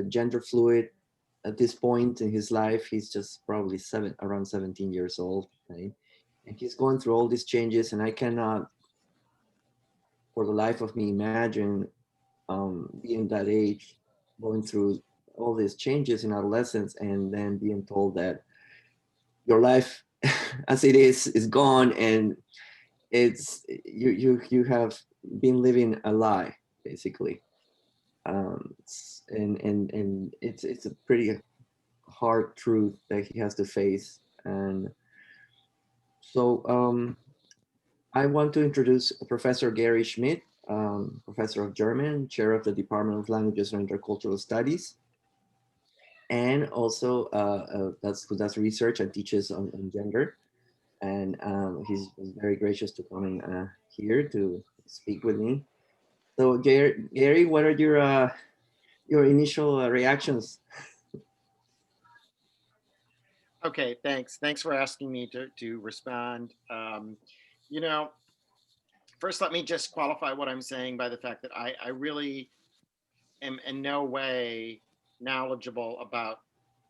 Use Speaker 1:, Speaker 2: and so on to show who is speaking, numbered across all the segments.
Speaker 1: gender fluid at this point in his life. He's just probably around 17 years old, right? And he's going through all these changes, and I cannot, for the life of me, imagine being that age, going through all these changes in adolescence, and then being told that your life, as it is gone, and you have been living a lie, basically. And it's a pretty hard truth that he has to face. And so I want to introduce Professor Gary Schmidt, professor of German, chair of the Department of Languages and Intercultural Studies, and also who does research and teaches on gender. And he's very gracious to coming here to speak with me. So, Gary, what are your initial reactions?
Speaker 2: Okay, thanks. Thanks for asking me to respond. You know, first, let me just qualify what I'm saying by the fact that I really am in no way knowledgeable about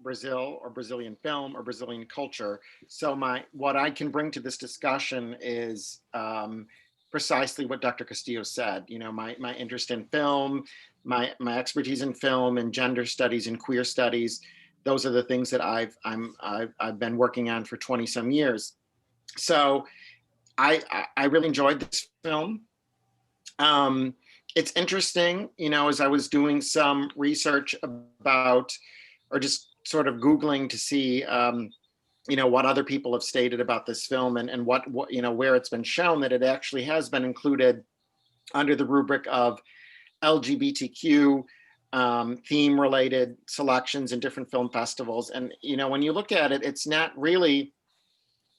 Speaker 2: Brazil or Brazilian film or Brazilian culture. So what I can bring to this discussion is precisely what Dr. Castillo said. You know, my interest in film, my expertise in film and gender studies and queer studies. Those are the things that I've been working on for 20 some years. So I really enjoyed this film. It's interesting, you know, as I was doing some research about, or just sort of Googling to see, you know, what other people have stated about this film and what, you know, where it's been shown that it actually has been included under the rubric of LGBTQ theme related selections in different film festivals. And, you know, when you look at it, it's not really,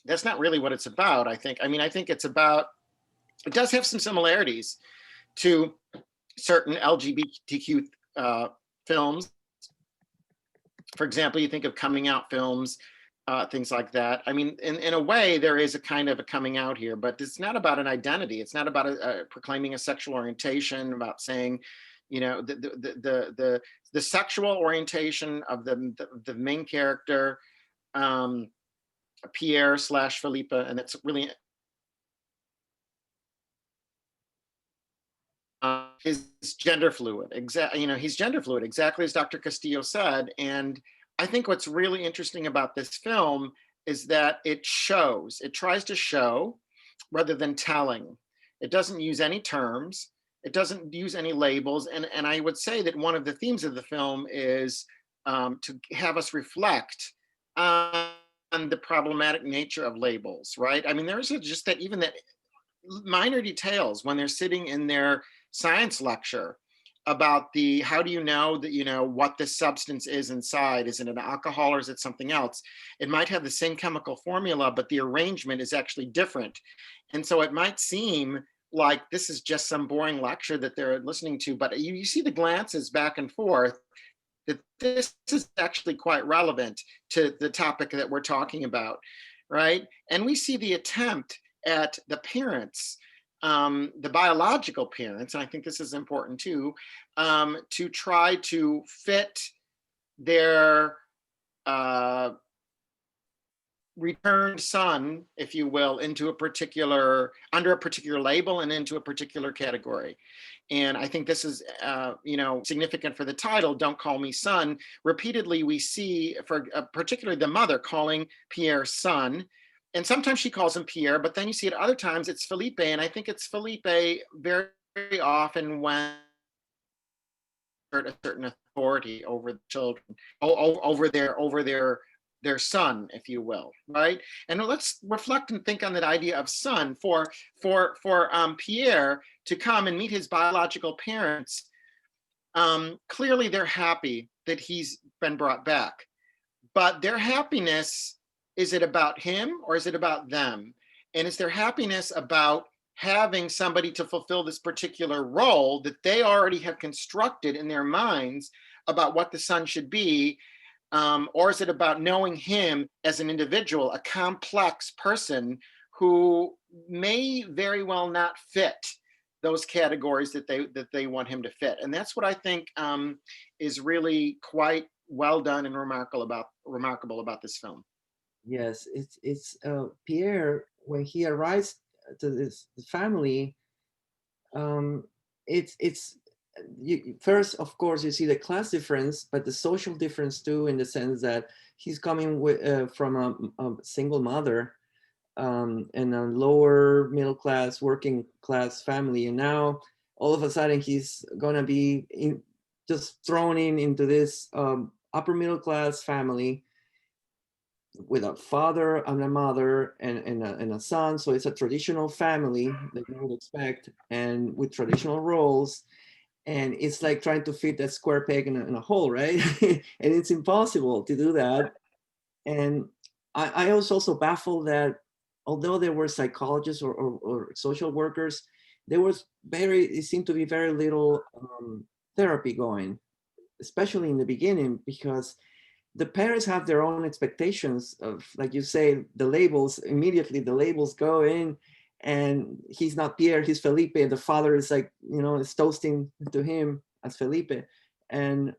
Speaker 2: that's not really what it's about, I think. I mean, I think it's about, it does have some similarities to certain LGBTQ films. For example, you think of coming out films, things like that. I mean, in a way, there is a kind of a coming out here, but it's not about an identity. It's not about proclaiming a sexual orientation, about saying, you know, the sexual orientation of the main character, Pierre slash Felipa, and it's really is gender fluid. Exactly, you know, he's gender fluid, exactly as Dr. Castillo said. And I think what's really interesting about this film is that it shows, it tries to show rather than telling. It doesn't use any terms. It doesn't use any labels. And I would say that one of the themes of the film is to have us reflect on the problematic nature of labels, right? I mean, there's just that, even that minor details when they're sitting in their science lecture about the, how do you know that, you know, what the substance is inside? Is it an alcohol or is it something else? It might have the same chemical formula, but the arrangement is actually different. And so it might seem like this is just some boring lecture that they're listening to, but you see the glances back and forth that this is actually quite relevant to the topic that we're talking about, right? And we see the attempt at the parents, the biological parents, and I think this is important too, to try to fit their returned son, if you will, into a particular, under a particular label and into a particular category. And I think this is, you know, significant for the title, Don't Call Me Son. Repeatedly, we see, for particularly the mother, calling Pierre son. And sometimes she calls him Pierre, but then you see at other times it's Felipe. And I think it's Felipe very, very often when a certain authority over the children, over their son, if you will, right? And let's reflect and think on that idea of son for Pierre to come and meet his biological parents. Clearly, they're happy that he's been brought back, but their happiness, is it about him or is it about them? And is their happiness about having somebody to fulfill this particular role that they already have constructed in their minds about what the son should be? Or is it about knowing him as an individual, a complex person who may very well not fit those categories that they want him to fit. And that's what I think is really quite well done and remarkable about this film.
Speaker 1: Yes, it's Pierre when he arrives to this family. Um, it's first, of course, you see the class difference, but the social difference too, in the sense that he's coming from a single mother and a lower middle class, working class family, and now all of a sudden he's gonna be just thrown into this upper middle class family with a father and a mother and a son. So it's a traditional family that you would expect, and with traditional roles. And it's like trying to fit that square peg in a hole, right? And it's impossible to do that. And I was also baffled that although there were psychologists or social workers, it seemed to be very little therapy going, especially in the beginning, because the parents have their own expectations of, like you say, the labels. Immediately the labels go in, and he's not Pierre, he's Felipe, and the father is like, is toasting to him as Felipe. And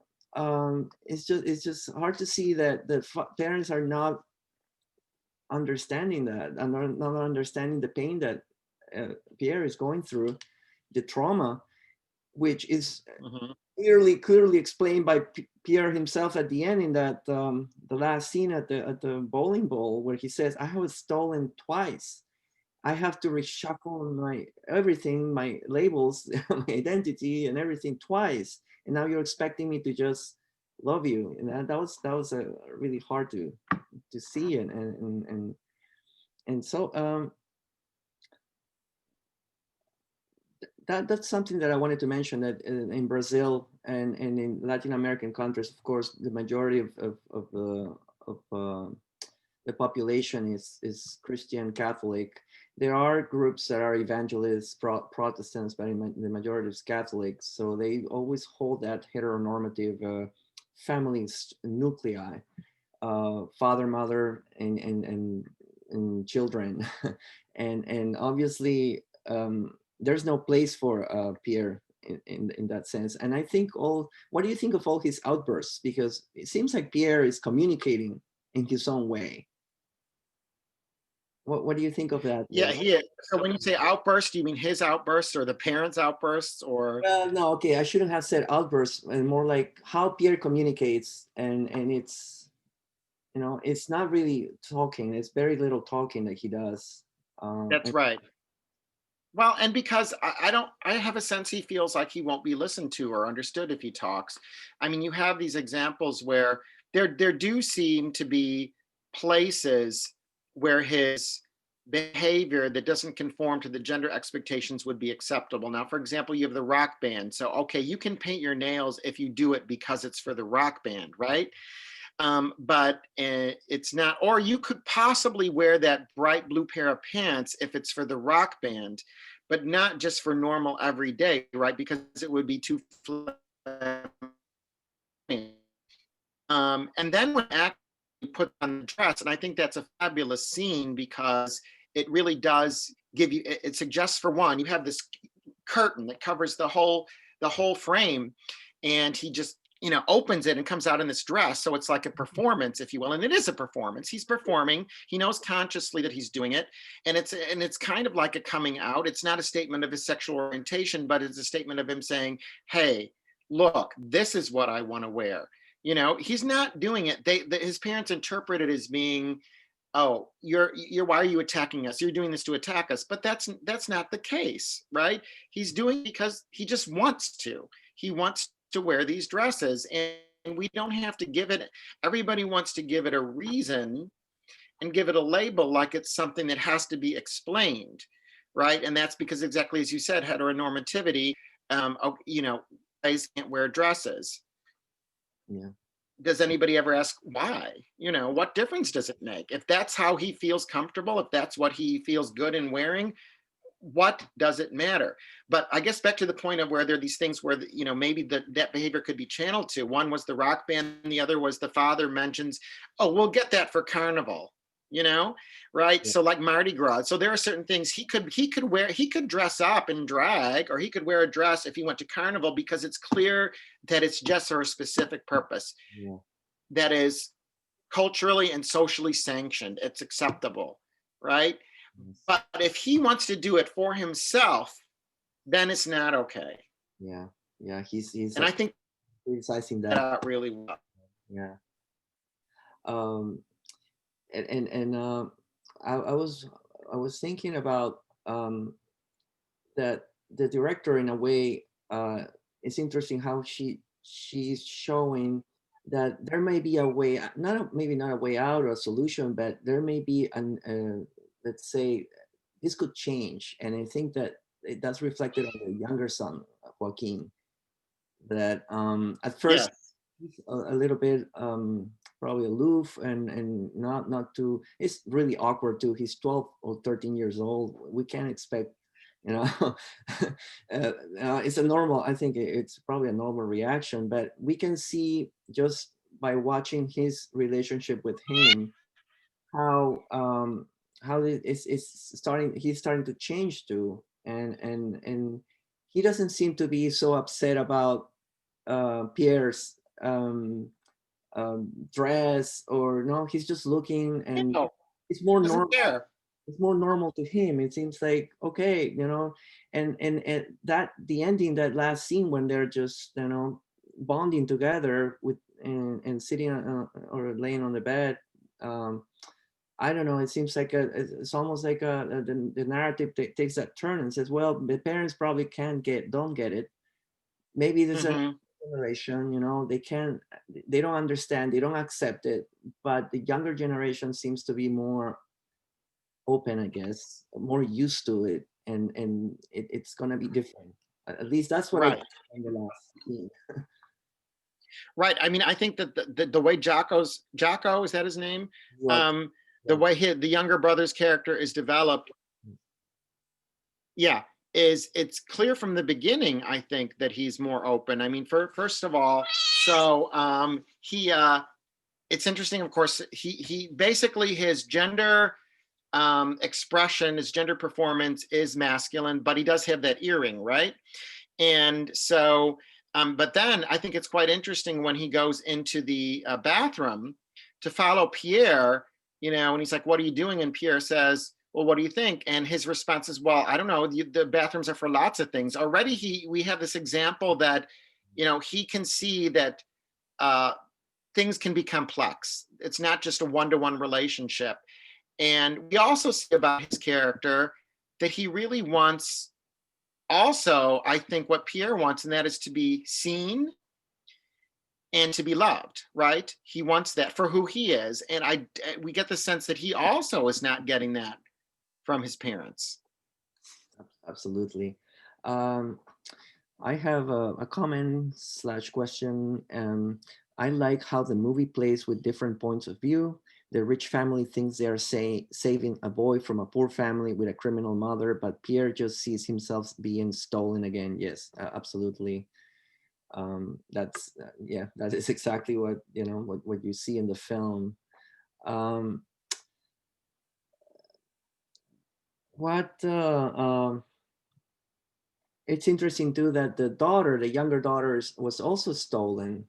Speaker 1: it's just hard to see that the parents are not understanding that, and not understanding the pain that Pierre is going through, the trauma, which is
Speaker 2: Mhm.
Speaker 1: clearly explained by Pierre himself at the end, in that the last scene at the bowling ball, where he says, "I was stolen twice. I have to reshuffle my everything, my labels, my identity, and everything twice. And now you're expecting me to just love you." And that was a really hard to see, and so that's something that I wanted to mention, that in Brazil and in Latin American countries, of course, the majority of the population is Christian Catholic. There are groups that are evangelists, Protestants, but the majority is Catholics. So they always hold that heteronormative family nuclei, father, mother, and children, and obviously there's no place for Pierre in that sense. And I think what do you think of all his outbursts? Because it seems like Pierre is communicating in his own way. What do you think of that?
Speaker 2: Yeah, he is. So when you say outburst, do you mean his outbursts or the parents' outbursts or?
Speaker 1: Well, no, okay, I shouldn't have said outbursts, and more like how Pierre communicates, and it's not really talking. It's very little talking that he does.
Speaker 2: That's right. Well, and because I have a sense he feels like he won't be listened to or understood if he talks. I mean, you have these examples where there do seem to be places where his behavior that doesn't conform to the gender expectations would be acceptable. Now, for example, you have the rock band. So, okay, you can paint your nails if you do it because it's for the rock band, right? But it's not, or you could possibly wear that bright blue pair of pants if it's for the rock band, but not just for normal everyday, right? Because it would be too flattering. And then when actually put on the dress, and I think that's a fabulous scene because it really does give you, it suggests, for one, you have this curtain that covers the whole frame, and he just opens it and comes out in this dress. So it's like a performance, if you will, and it is a performance. He's performing. He knows consciously that he's doing it, and it's kind of like a coming out. It's not a statement of his sexual orientation, but it's a statement of him saying, "Hey, look, this is what I want to wear." He's not doing it. His parents interpret it as being, "Oh, you're why are you attacking us? You're doing this to attack us." But that's not the case, right? He's doing it because he just wants to. He wants to wear these dresses, and we don't have to give it. Everybody wants to give it a reason and give it a label like it's something that has to be explained, right? And that's because, exactly as you said, heteronormativity. Guys can't wear dresses.
Speaker 1: Yeah.
Speaker 2: Does anybody ever ask why? What difference does it make? If that's how he feels comfortable, if that's what he feels good in wearing, what does it matter? But I guess back to the point of where there are these things where maybe that behavior could be channeled to. One was the rock band, and the other was the father mentions, "Oh, we'll get that for carnival." you know, right?
Speaker 1: Yeah.
Speaker 2: So like Mardi Gras. So there are certain things he could dress up in drag, or he could wear a dress if he went to carnival, because it's clear that it's just for a specific purpose
Speaker 1: Yeah.
Speaker 2: that is culturally and socially sanctioned. It's acceptable, right?
Speaker 1: Yes.
Speaker 2: But if he wants to do it for himself, then it's not okay.
Speaker 1: Yeah. Yeah. He's
Speaker 2: And I think
Speaker 1: criticizing
Speaker 2: that
Speaker 1: that.
Speaker 2: out really well.
Speaker 1: Yeah. Um, and I was thinking about that the director, in a way, it's interesting how she's showing that there may be a way, maybe not a way out or a solution, but there may be an let's say this could change. And I think that that's reflected on the younger son, Joaquin, that at first
Speaker 2: Yes.
Speaker 1: he's a little bit probably aloof and not too. It's really awkward too. He's 12 or 13 years old. We can't expect, you know. It's a normal. I think it's probably a normal reaction, but we can see just by watching his relationship with him how it's starting. He's starting to change too, and he doesn't seem to be so upset about Pierre's dress, or no, he's just looking, and
Speaker 2: No,
Speaker 1: it's more
Speaker 2: doesn't
Speaker 1: normal.
Speaker 2: care.
Speaker 1: It's more normal to him. It seems like okay, and that the ending, that last scene when they're just bonding together with and sitting or laying on the bed. Um, I don't know. It seems like it's almost like the narrative takes that turn and says, well, the parents probably don't get it. Maybe there's a
Speaker 2: Hmm.
Speaker 1: generation, they don't understand, they don't accept it, but the younger generation seems to be more open, I guess, more used to it, and it's gonna be different. At least that's what I
Speaker 2: Right.
Speaker 1: got in the last scene.
Speaker 2: Right. I mean, I think that the way Jocko, is that his name?
Speaker 1: What?
Speaker 2: Um, the
Speaker 1: Yeah.
Speaker 2: way the younger brother's character is developed, yeah, it's clear from the beginning, I think, that he's more open. I mean, first of all, so he it's interesting, of course, he basically, his gender expression, his gender performance is masculine, but he does have that earring, right? And so, but then I think it's quite interesting when he goes into the bathroom to follow Pierre, and he's like, "What are you doing?" And Pierre says, "Well, what do you think?" And his response is, "Well, I don't know. The bathrooms are for lots of things." Already, we have this example that, he can see that uh, things can be complex. It's not just a one-to-one relationship. And we also see about his character that he really wants, also, I think, what Pierre wants, and that is to be seen and to be loved, right? He wants that for who he is. And we get the sense that he also is not getting that from his parents.
Speaker 1: Absolutely. um I have a comment slash question. I like how the movie plays with different points of view. The rich family thinks they are saving a boy from a poor family with a criminal mother, but Pierre just sees himself being stolen again. Yes, absolutely. That's yeah, that is exactly what what you see in the film. Um, what It's interesting too that the younger daughter, was also stolen,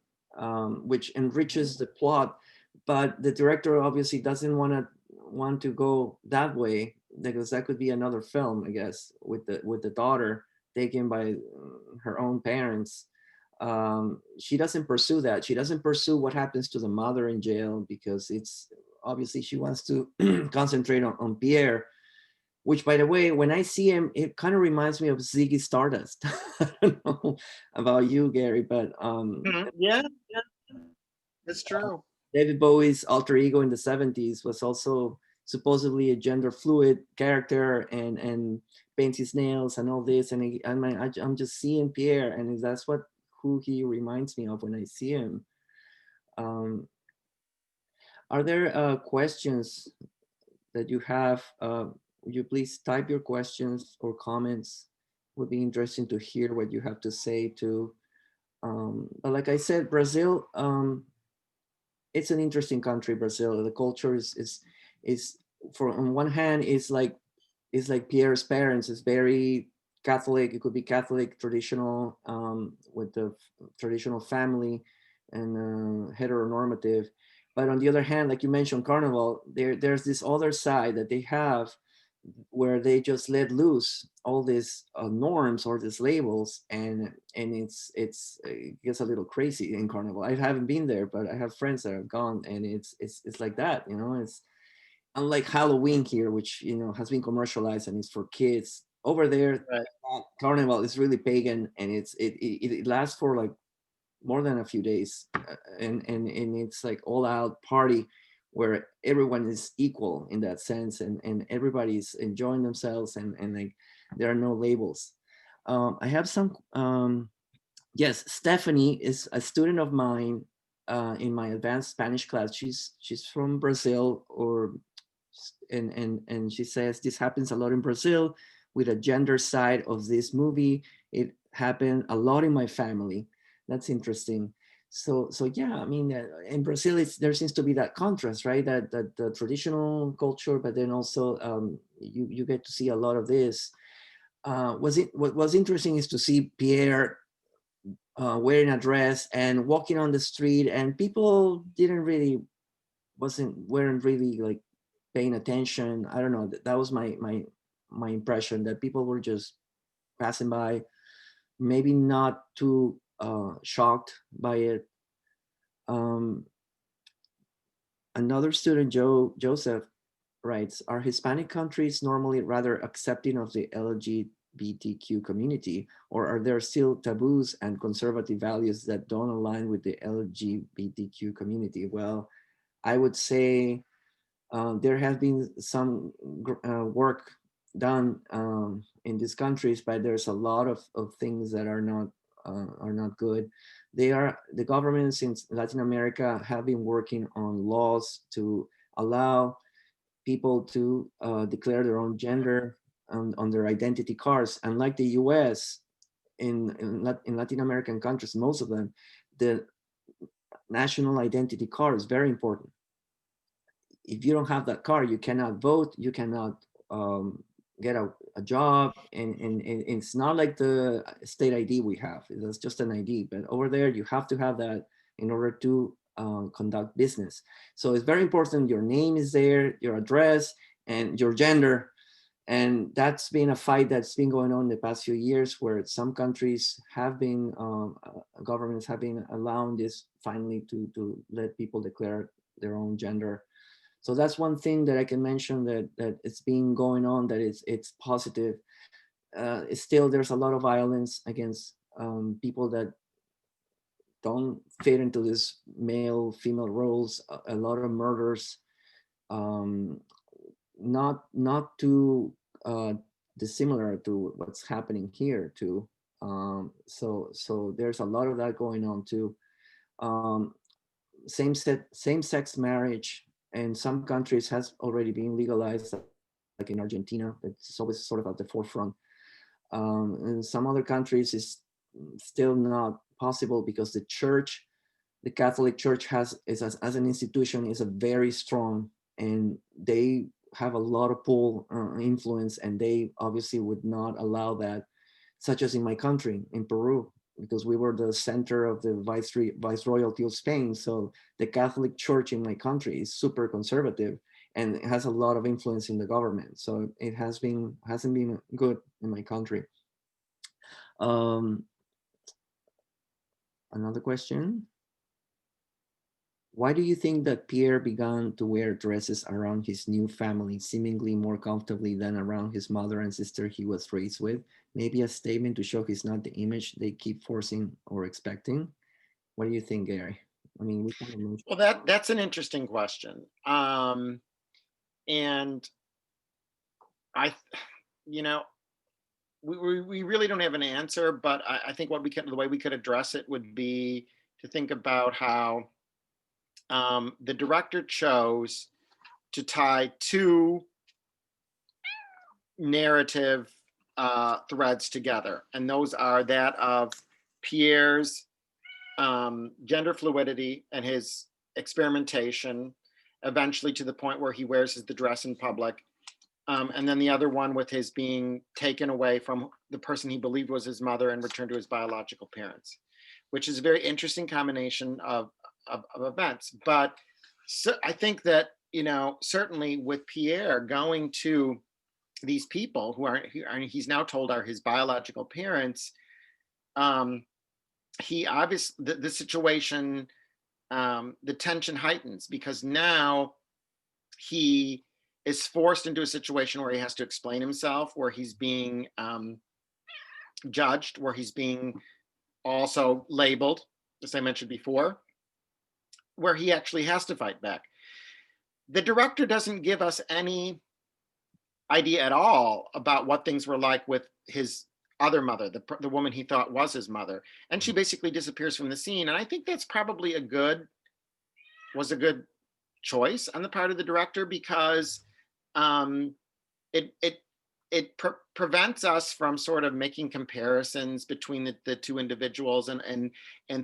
Speaker 1: which enriches the plot. But the director obviously doesn't want to go that way, because that could be another film, I guess, with the daughter taken by her own parents. She doesn't pursue that. She doesn't pursue what happens to the mother in jail, because it's obviously she wants to concentrate on Pierre, which, by the way, when I see him, it kind of reminds me of Ziggy Stardust. I don't know about you, Gary, but
Speaker 2: Mhm. Yeah, yeah, it's true.
Speaker 1: David Bowie's alter ego in the 70s was also supposedly a gender fluid character, and paints his nails and all this. And I'm just seeing Pierre, and that's who he reminds me of when I see him. Um, are there questions that you have? Would you please type your questions or comments? Would be interesting to hear what you have to say too. But like I said, Brazil, it's an interesting country. Brazil, the culture is is, for on one hand, is like Pierre's parents is very Catholic. It could be Catholic, traditional, with the traditional family, and heteronormative. But on the other hand, like you mentioned, Carnival, there's this other side that they have, where they just let loose all these norms or these labels, and it gets a little crazy in Carnival. I haven't been there, but I have friends that have gone, and it's like that, you know. It's unlike Halloween here, which, you know, has been commercialized and is for kids. Over there,
Speaker 2: Right.
Speaker 1: Carnival is really pagan, and it lasts for like more than a few days, and it's like all out party where everyone is equal in that sense, and everybody's enjoying themselves, and like there are no labels. I have some yes, Stephanie is a student of mine in my advanced Spanish class. She's from Brazil, or and she says this happens a lot in Brazil with a gender side of this movie. It happened a lot in my family. That's interesting. So yeah, I mean, in Brazil, there seems to be that contrast, right? That the traditional culture, but then also you get to see a lot of this. What was interesting is to see Pierre wearing a dress and walking on the street, and people didn't really weren't really like paying attention. I don't know. That was my impression, that people were just passing by, maybe not too shocked by it. Um, Another student, Joseph, writes, are Hispanic countries normally rather accepting of the LGBTQ community, or are there still taboos and conservative values that don't align with the LGBTQ community? Well, I would say there has been some work done in these countries, but there's a lot of things that are not good. The governments in Latin America have been working on laws to allow people to declare their own gender on their identity cards. Unlike the US, in Latin American countries, most of them, the national identity card is very important. If you don't have that card, you cannot vote, you cannot get a job, and it's not like the state ID we have. It's just an ID, but over there you have to have that in order to conduct business. So it's very important your name is there, your address, and your gender. And that's been a fight that's been going on the past few years, where some countries have been, governments have been allowing this finally to let people declare their own gender. So that's one thing that I can mention, that it's been going on, that it's positive. It's still, there's a lot of violence against people that don't fit into this male female roles. A lot of murders, um, not too dissimilar to what's happening here too. So there's a lot of that going on too. Um, same sex marriage in some countries has already been legalized, like in Argentina. It's always sort of at the forefront. In some other countries, it's still not possible, because the church, the Catholic Church, as an institution, is a very strong, and they have a lot of pull influence, and they obviously would not allow that, such as in my country, in Peru, because we were the center of the viceroyalty of Spain. So the Catholic Church in my country is super conservative, and it has a lot of influence in the government. So it hasn't been good in my country. Um, Another question. Why do you think that Pierre began to wear dresses around his new family, seemingly more comfortably than around his mother and sister he was raised with? Maybe a statement to show he's not the image they keep forcing or expecting? What do you think, Gary? I mean, we kind of mentioned.
Speaker 2: Well, that's an interesting question. And I, you know, we really don't have an answer, but I think the way we could address it would be to think about how the director chose to tie two narrative threads together, and those are that of Pierre's gender fluidity and his experimentation, eventually to the point where he wears the dress in public. And then the other one with his being taken away from the person he believed was his mother and returned to his biological parents, which is a very interesting combination of events. But so I think that, you know, certainly with Pierre going to these people who are, he's now told are his biological parents, he obviously, the situation, the tension heightens because now he is forced into a situation where he has to explain himself, where he's being judged, where he's being also labeled, as I mentioned before, where he actually has to fight back. The director doesn't give us any idea at all about what things were like with his other mother, the woman he thought was his mother. And she basically disappears from the scene. And I think that's probably was a good choice on the part of the director, because it prevents us from sort of making comparisons between the two individuals and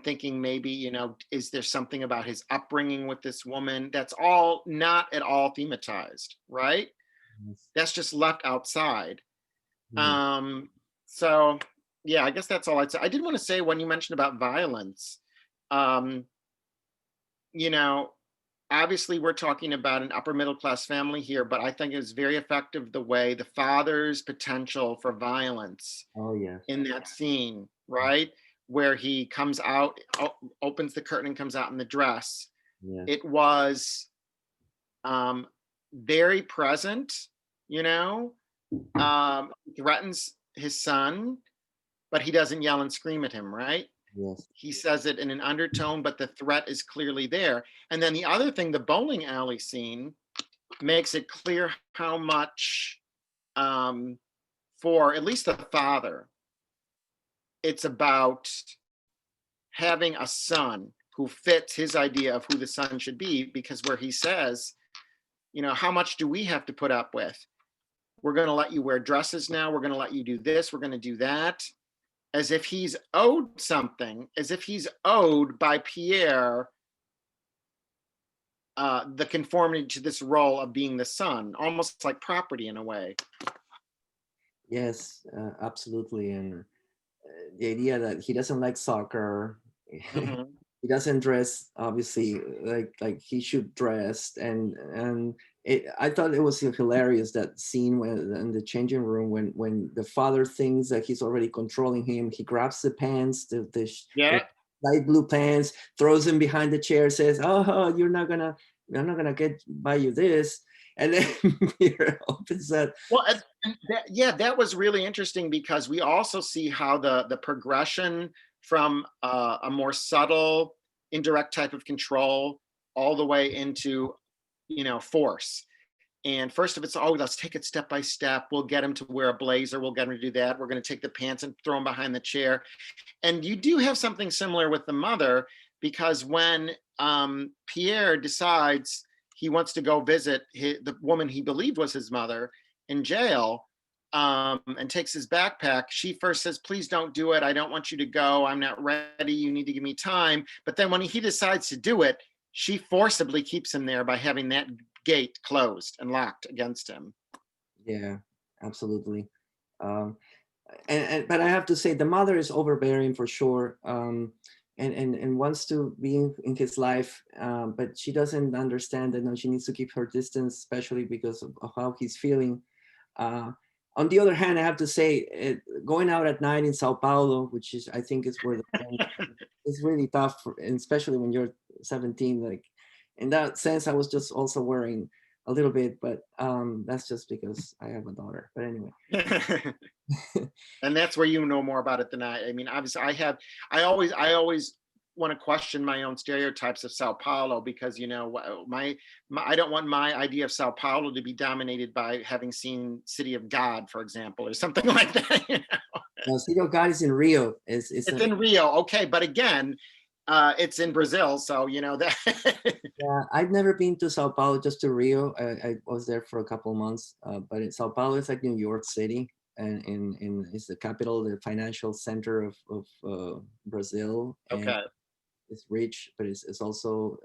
Speaker 2: thinking maybe, you know, is there something about his upbringing with this woman that's all not at all thematized, right?
Speaker 1: Yes.
Speaker 2: That's just left outside.
Speaker 1: Mhm.
Speaker 2: So yeah, I guess that's all I'd say. I did want to say, when you mentioned about violence, um, you know, obviously we're talking about an upper middle class family here, but I think it's very effective the way the father's potential for violence
Speaker 1: Oh yeah.
Speaker 2: in that scene, right? Where he comes out, opens the curtain and comes out in the dress.
Speaker 1: Yeah.
Speaker 2: It was very present, you know, threatens his son, but he doesn't yell and scream at him, right?
Speaker 1: Yes.
Speaker 2: He says it in an undertone, but the threat is clearly there. And then the other thing, the bowling alley scene makes it clear how much, for at least the father, it's about having a son who fits his idea of who the son should be. Because where he says, you know, how much do we have to put up with? We're going to let you wear dresses now. We're going to let you do this. We're going to do that. As if he's owed something, as if he's owed by Pierre the conformity to this role of being the son, almost like property in a way.
Speaker 1: Yes, absolutely. And the idea that he doesn't like soccer,
Speaker 2: Mhm.
Speaker 1: he doesn't dress obviously like he should dress, and I thought it was hilarious, that scene when in the changing room when the father thinks that he's already controlling him, he grabs the pants, the
Speaker 2: Yeah.
Speaker 1: light blue pants, throws them behind the chair, says, "Oh, I'm not gonna get buy you this," and then Peter opens that.
Speaker 2: Well, yeah, that was really interesting because we also see how the progression from a more subtle, indirect type of control all the way into, you know, force. And first of it's, oh, let's take it step by step. We'll get him to wear a blazer. We'll get him to do that. We're going to take the pants and throw him behind the chair. And you do have something similar with the mother, because when Pierre decides he wants to go visit the woman he believed was his mother in jail, and takes his backpack, she first says, please don't do it. I don't want you to go. I'm not ready. You need to give me time. But then when he decides to do it, she forcibly keeps him there by having that gate closed and locked against him.
Speaker 1: Yeah, absolutely. Um, and but I have to say the mother is overbearing for sure, and wants to be in his life, but she doesn't understand that, no, she needs to keep her distance, especially because of how he's feeling. Uh, on the other hand, I have to say, going out at night in Sao Paulo, which is I think is where it's really tough, and especially when you're 17. Like in that sense, I was just also worrying a little bit, but that's just because I have a daughter. But anyway.
Speaker 2: And that's where you know more about it than I mean, obviously I always want to question my own stereotypes of Sao Paulo, because, you know, my I don't want my idea of Sao Paulo to be dominated by having seen City of God, for example, or something like that. You know?
Speaker 1: No, City of God is in Rio. It's
Speaker 2: It's
Speaker 1: a,
Speaker 2: in Rio, okay, but again, it's in Brazil, so you know that.
Speaker 1: yeah, I've never been to Sao Paulo, just to Rio. I was there for a couple of months, but in Sao Paulo, it's like New York City, and in it's the capital, the financial center of Brazil, and
Speaker 2: Okay.
Speaker 1: it's rich, but it's also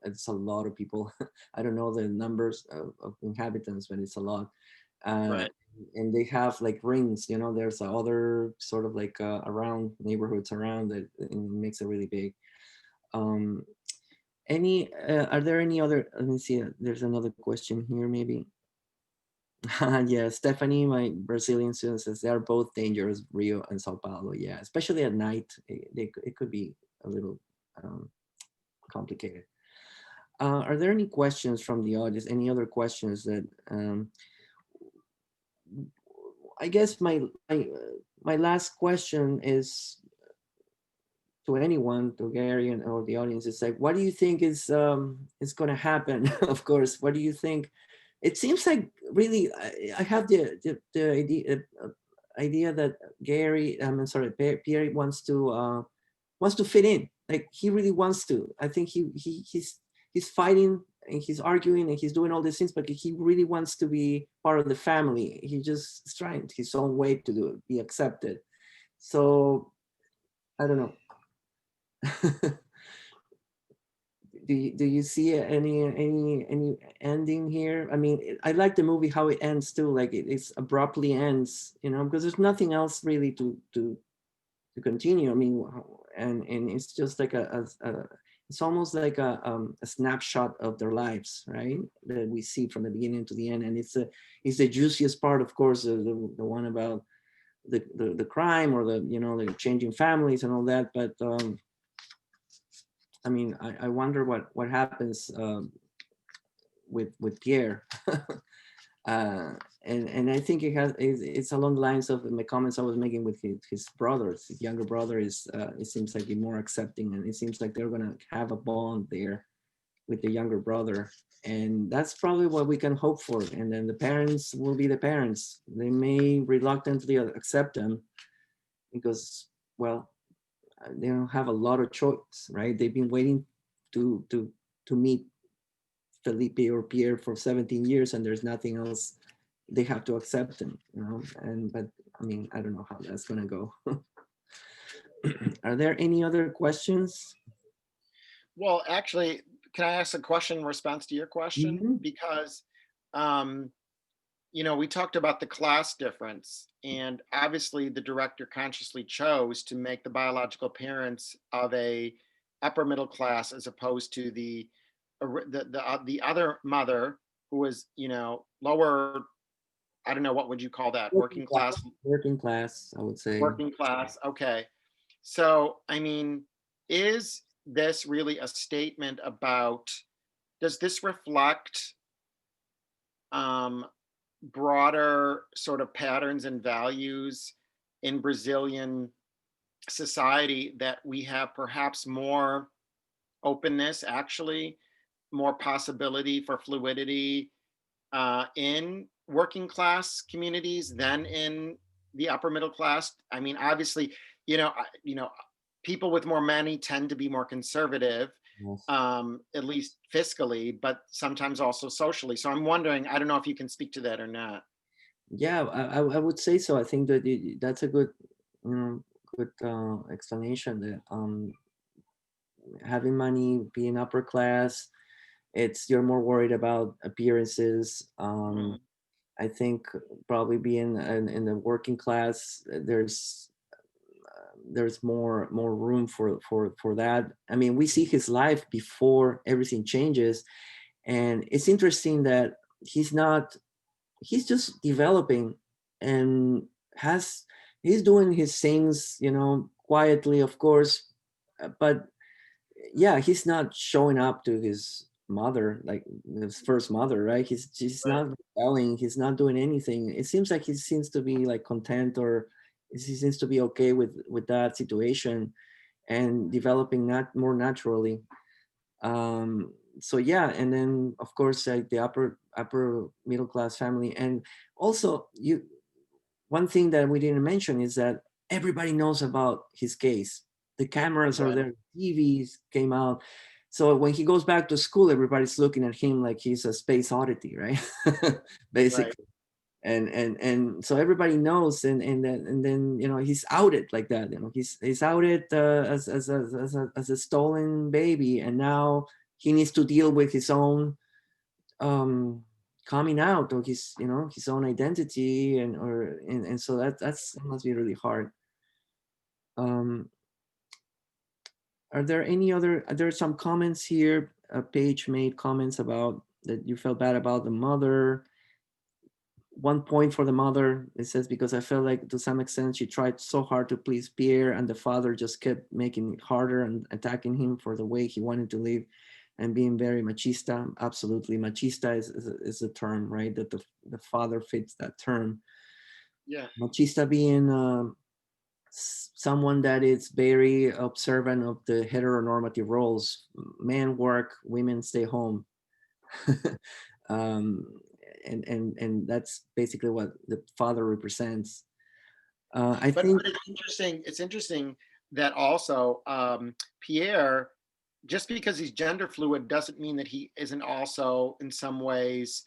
Speaker 1: it's a lot of people. I don't know the numbers of inhabitants, but it's a lot. Uh,
Speaker 2: Right.
Speaker 1: and they have like rings, there's other sort of like around neighborhoods around that, and it makes it really big. Um, are there any other, let me see, there's another question here maybe. Yeah, Stephanie, my Brazilian student, says they are both dangerous, Rio and Sao Paulo. Yeah, especially at night, it could be a little um, complicated. Are there any questions from the audience? Any other questions that I guess my last question is to anyone, to Gary and or the audience, is like, what do you think is going to happen? Of course, what do you think? It seems like really, I have the idea that Gary, I'm sorry, Pierre wants to fit in. Like he really wants to. I think he's fighting and he's arguing and he's doing all these things, but he really wants to be part of the family. He just is trying his own way to do it, be accepted. So I don't know. Do you see any ending here? I mean, I like the movie how it ends too. Like it's abruptly ends, because there's nothing else really to continue. I mean, and it's just like it's almost like a snapshot of their lives, right? That we see from the beginning to the end, and it's the juiciest part, of course, the one about the crime or the changing families and all that. But I mean, I wonder what happens with Pierre. uh, and I think it's along the lines of my comments I was making with his brothers. His younger brother is it seems like more accepting, and it seems like they're gonna have a bond there with the younger brother, and that's probably what we can hope for. And then the parents will be the parents. They may reluctantly accept them because, well, they don't have a lot of choice, right? They've been waiting to meet Felipe or Pierre for 17 years, and there's nothing else. They have to accept him, And but I mean, I don't know how that's gonna go. Are there any other questions?
Speaker 2: Well, actually, can I ask a question in response to your question?
Speaker 1: Mhm.
Speaker 2: Because, um, we talked about the class difference, and obviously the director consciously chose to make the biological parents of a upper middle class as opposed to the other mother who was, lower. I don't know, what would you call that?
Speaker 1: Working
Speaker 2: Working
Speaker 1: class,
Speaker 2: class,
Speaker 1: working class, I would say.
Speaker 2: working class. Okay. So, I mean, is this really a statement about, does this reflect um, broader sort of patterns and values in Brazilian society, that we have perhaps more openness, actually, more possibility for fluidity in working class communities than in the upper middle class? I mean, obviously, people with more money tend to be more conservative,
Speaker 1: Yes.
Speaker 2: at least fiscally, but sometimes also socially. So I'm wondering, I don't know if you can speak to that or not.
Speaker 1: Yeah, I would say so. I think that that's a good, you know, good explanation. That having money, being upper class, it's you're more worried about appearances.
Speaker 2: Mhm.
Speaker 1: I think probably being in the working class, there's more room for that. I mean, we see his life before everything changes, and it's interesting that he's not. He's just developing, and has he's doing his things, quietly, of course, but yeah, he's not showing up to his mother, like his first mother, right? He's
Speaker 2: Right.
Speaker 1: not rebelling, he's not doing anything. It seems like he seems to be like content, or he seems to be okay with that situation, and developing not more naturally. So yeah, and then of course, like the upper middle class family. And also, you one thing that we didn't mention is that everybody knows about his case. The cameras are
Speaker 2: Right.
Speaker 1: there, TVs came out. So when he goes back to school, everybody's looking at him like he's a space oddity, right?
Speaker 2: Right.
Speaker 1: Basically. And so everybody knows, and then he's outed like that. He's outed as a stolen baby, and now he needs to deal with his own coming out of his, his own identity, and so that must be really hard. Um, are there any other? There are some comments here. Paige made comments about that you felt bad about the mother. 1 point for the mother. It says, because I felt like to some extent she tried so hard to please Pierre, and the father just kept making it harder and attacking him for the way he wanted to live, and being very machista. Absolutely, machista is a term, right? That the father fits that term.
Speaker 2: Yeah.
Speaker 1: Machista being someone that is very observant of the heteronormative roles. Men work, women stay home. um, and that's basically what the father represents. I
Speaker 2: But
Speaker 1: think
Speaker 2: it's interesting. It's interesting that also Pierre, just because he's gender fluid, doesn't mean that he isn't also in some ways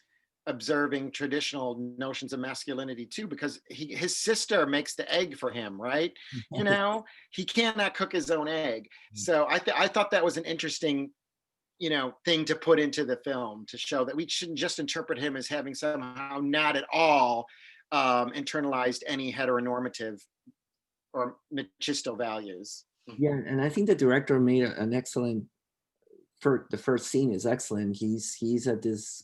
Speaker 2: observing traditional notions of masculinity too, because his sister makes the egg for him, right? You know, he cannot cook his own egg. So I thought that was an interesting, thing to put into the film, to show that we shouldn't just interpret him as having somehow not at all internalized any heteronormative or machisto values.
Speaker 1: yeah, and I think the director made an excellent. The first scene is excellent. He's at this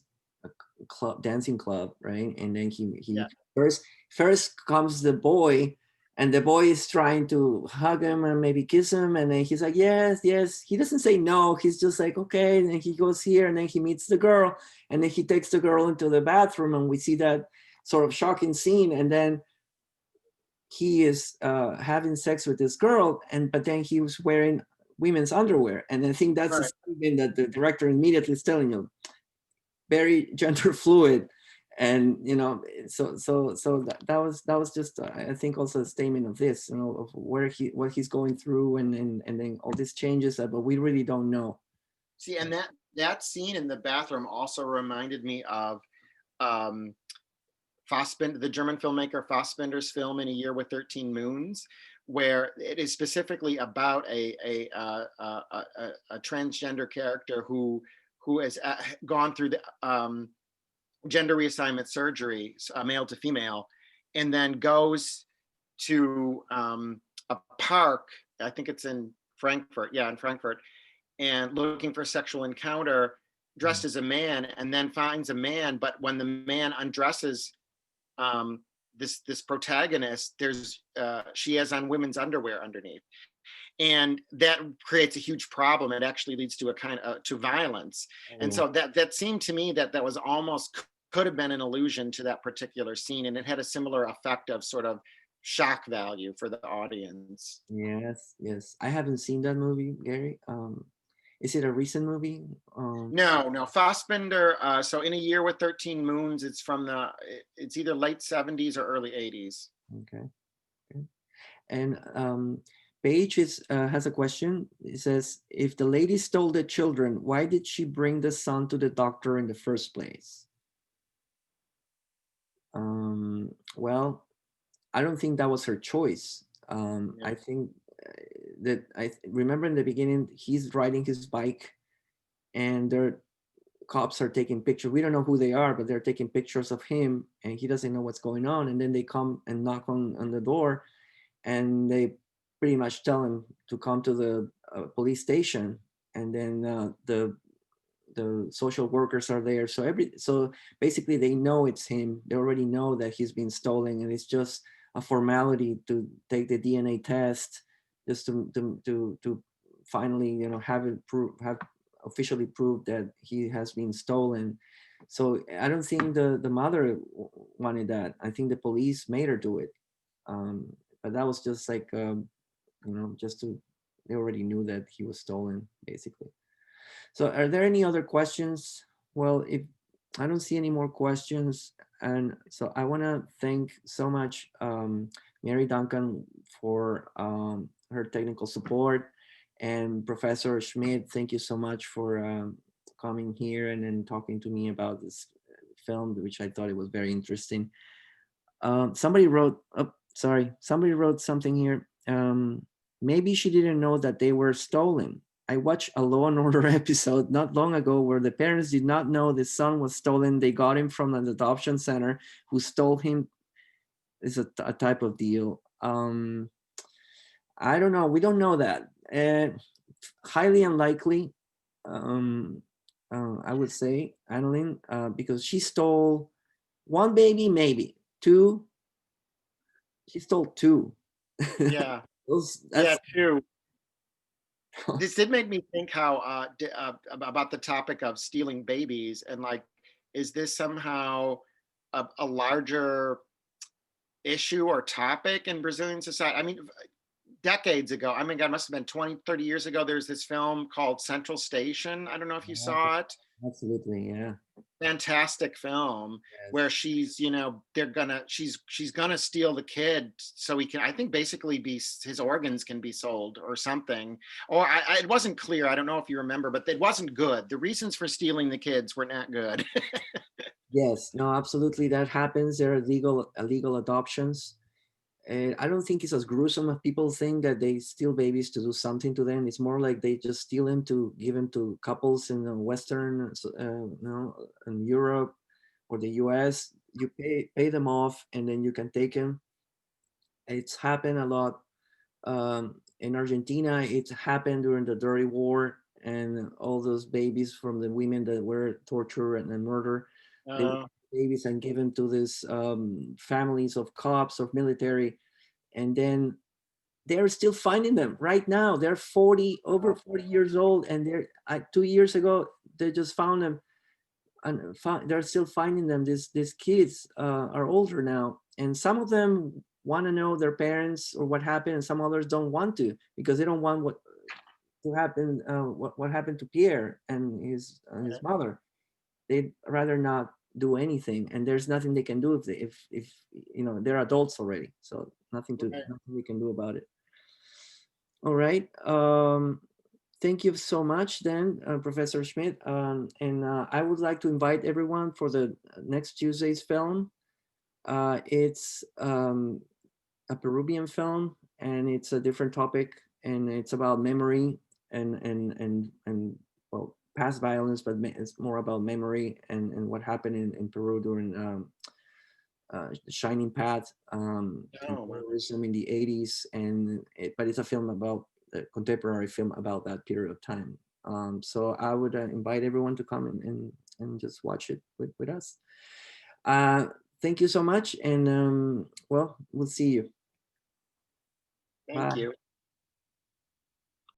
Speaker 1: club, dancing club, right? And then he
Speaker 2: Yeah.
Speaker 1: first comes the boy, and the boy is trying to hug him and maybe kiss him, and then he's like, yes, yes. He doesn't say no. He's just like, okay. And then he goes here, and then he meets the girl, and then he takes the girl into the bathroom, and we see that sort of shocking scene, and then he is having sex with this girl, but then he was wearing women's underwear, and I think that's
Speaker 2: Right.
Speaker 1: the statement that the director immediately is telling you, very gender fluid, and so that was just I think also a statement of this, of what he's going through, and then all these changes that, but we really don't know.
Speaker 2: See, and that scene in the bathroom also reminded me of um, Fassbinder, the German filmmaker Fassbinder's film In a Year with 13 Moons, where it is specifically about a transgender character who has gone through the gender reassignment surgery, male to female, and then goes to a park. I think it's in Frankfurt. Yeah, in Frankfurt, and looking for a sexual encounter dressed as a man, and then finds a man. But when the man undresses this protagonist, she has on women's underwear underneath, and that creates a huge problem. It actually leads to a kind of to violence. And so that seemed to me that was almost could have been an allusion to that particular scene, and it had a similar effect of sort of shock value for the audience.
Speaker 1: Yes, I haven't seen that movie, Gary. Is it a recent movie?
Speaker 2: No, Fassbinder. So In a Year with 13 Moons, it's either late 70s or early 80s.
Speaker 1: Okay. And Paige has a question. It says, if the lady stole the children, why did she bring the son to the doctor in the first place? Well, I don't think that was her choice. I think that I remember in the beginning, he's riding his bike, and their cops are taking pictures. We don't know who they are, but they're taking pictures of him, and he doesn't know what's going on. And then they come and knock on the door, and they pretty much tell him to come to the police station. And then the social workers are there. So basically they know it's him. They already know that he's been stolen, and it's just a formality to take the DNA test, just to finally have officially proved that he has been stolen. So I don't think the mother wanted that. I think the police made her do it. But that was just like they already knew that he was stolen, basically. So are there any other questions? Well, if I don't see any more questions, and so I want to thank so much Mary Duncan for her technical support, and Professor Schmidt, thank you so much for coming here and then talking to me about this film, which I thought it was very interesting. Somebody wrote, somebody wrote something here. Maybe she didn't know that they were stolen. I watched a Law and Order episode not long ago where the parents did not know the son was stolen. They got him from an adoption center who stole him. It's a type of deal. I don't know. We don't know that. Highly unlikely, um, I would say, Annalyn, because she stole one baby, maybe two. She stole two.
Speaker 2: Yeah, yeah,
Speaker 1: That's
Speaker 2: true. This did make me think how about the topic of stealing babies, and like, is this somehow a larger issue or topic in Brazilian society? I mean, decades ago, I mean, God, must have been 20, 30 years ago, there's this film called Central Station. I don't know if you saw it.
Speaker 1: absolutely, yeah.
Speaker 2: Fantastic film where
Speaker 1: Yes.
Speaker 2: she's, she's gonna steal the kid so he can, I think, basically be his organs can be sold or something. Or it wasn't clear. I don't know if you remember, but it wasn't good. The reasons for stealing the kids were not good.
Speaker 1: Yes, no, absolutely. That happens. There are illegal adoptions. And I don't think it's as gruesome as people think that they steal babies to do something to them. It's more like they just steal them to give them to couples in the Western, in Europe or the US. You pay them off, and then you can take them. It's happened a lot in Argentina. It happened during the Dirty War, and all those babies from the women that were tortured and murdered, they were
Speaker 2: uh,
Speaker 1: babies and given to these families of cops, of military, and then they're still finding them right now. They're 40, over 40 years old, and they're 2 years ago they just found them, and they're still finding them. These kids are older now, and some of them want to know their parents or what happened, and some others don't want to because they don't want what to happen. What happened to Pierre and his mother? They'd rather not do anything, and there's nothing they can do if they're adults already. So nothing we can do about it. All right. Thank you so much, then, Professor Schmidt. And I would like to invite everyone for the next Tuesday's film. It's a Peruvian film, and it's a different topic, and it's about memory and well, past violence, but it's more about memory and what happened in Peru during the Shining Path and
Speaker 2: oh, wow.
Speaker 1: terrorism in the 80s, but it's a film about a contemporary film about that period of time. So I would invite everyone to come and just watch it with us. Uh, Thank you so much, and well, we'll see you.
Speaker 2: Thank
Speaker 1: Bye.
Speaker 2: you.